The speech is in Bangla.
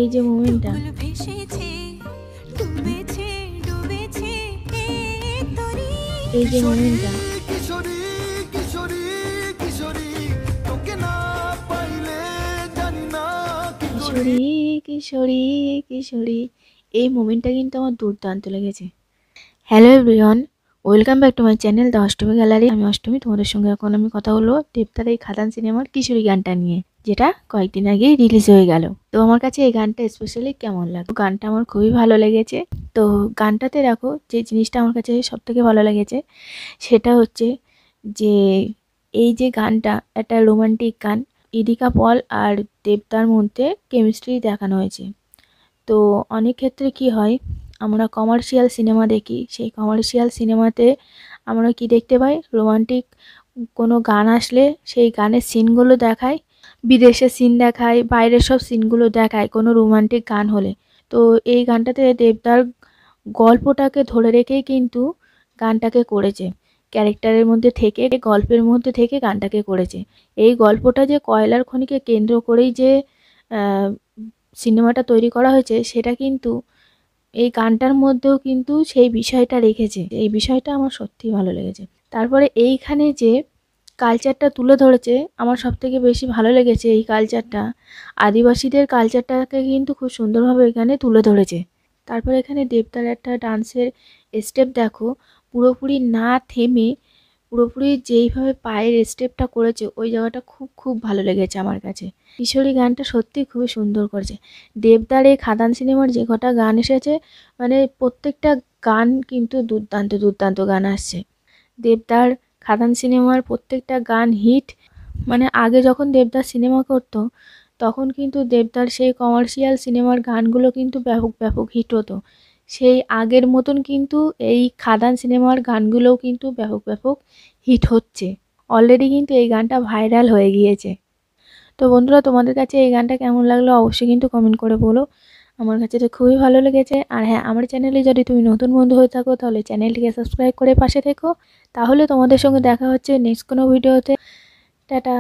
এই যে মোমেন্টটা, এই যে মোমেন্টটা, কিশোরী কিশোরী কিশোরী, এই মোমেন্টটা কিন্তু আমার দুর্দান্ত লেগেছে। Hello everyone, welcome back to my channel the Ashtami gallery. আমি অষ্টমী, তোমাদের সঙ্গে এখন আমি কথা বলবো দেবদার এই খাদান সিনেমার কিশোরী গানটা নিয়ে, যেটা কয়েকদিন আগেই রিলিজ হয়ে গেল। তো আমার কাছে এই গানটা স্পেশালি কেমন লাগে, গানটা আমার খুবই ভালো লেগেছে। তো গানটাতে দেখো যে জিনিসটা আমার কাছে সব থেকে ভালো লেগেছে সেটা হচ্ছে যে এই যে গানটা একটা রোমান্টিক গান, ইদিকা পল আর দেবদার মধ্যে কেমিস্ট্রি দেখানো হয়েছে। তো অনেক ক্ষেত্রে কি হয়, আমরা কমার্শিয়াল সিনেমা দেখি, সেই কমার্শিয়াল সিনেমাতে আমরা কি দেখতে পাই, রোমান্টিক কোনো গান আসলে সেই গানের সিনগুলো দেখায়, বিদেশের সিন দেখায়, বাইরের সব সিনগুলো দেখায় কোনো রোমান্টিক গান হলে। তো এই গানটাতে দেবদার গল্পটাকে ধরে রেখেই কিন্তু গানটাকে করেছে, ক্যারেক্টারের মধ্যে থেকে, গল্পের মধ্যে থেকে গানটাকে করেছে। এই গল্পটা যে কয়লার খনিকে কেন্দ্র করেই যে সিনেমাটা তৈরি করা হয়েছে, সেটা কিন্তু এই গানটার মধ্যেও কিন্তু সেই বিষয়টা রেখেছে। এই বিষয়টা আমার সত্যিই ভালো লেগেছে। তারপরে এইখানে যে কালচারটা তুলে ধরেছে, আমার সবথেকে বেশি ভালো লেগেছে এই কালচারটা, আদিবাসীদের কালচারটাকে কিন্তু খুব সুন্দরভাবে এখানে তুলে ধরেছে। তারপরে এখানে দেবদার একটা ডান্সের স্টেপ দেখো, পুরোপুরি না থেমে পুরোপুরি যেইভাবে পায়ের স্টেপটা করেছে, ওই জায়গাটা খুব খুব ভালো লেগেছে আমার কাছে। কিশোরী গানটা সত্যিই খুবই সুন্দর করেছে। দেবদার এই খাদান সিনেমার যে কটা গান এসেছে, মানে প্রত্যেকটা গান কিন্তু দুর্দান্ত দুর্দান্ত গান আসছে। দেবদার খাদান সিনেমার প্রত্যেকটা গান হিট। মানে আগে যখন দেবদার সিনেমা করতো, তখন কিন্তু দেবদার সেই কমার্শিয়াল সিনেমার গানগুলো কিন্তু ব্যাপক ব্যাপক হিট হতো। সেই আগের মতন কিন্তু এই খাদান সিনেমার গানগুলোও কিন্তু ব্যাপক ব্যাপক হিট হচ্ছে। অলরেডি কিন্তু এই গানটা ভাইরাল হয়ে গিয়েছে। তো বন্ধুরা, তোমাদের কাছে এই গানটা কেমন লাগলো অবশ্যই কিন্তু কমেন্ট করে বলো। আমার কাছে তো খুবই ভালো লেগেছে। আর হ্যাঁ, আমার চ্যানেলে যদি তুমি নতুন বন্ধু হয়ে থাকো, তাহলে চ্যানেলটিকে সাবস্ক্রাইব করে পাশে থেকো। তাহলে তোমাদের সঙ্গে দেখা হচ্ছে নেক্সট কোনো ভিডিওতে। টাটা।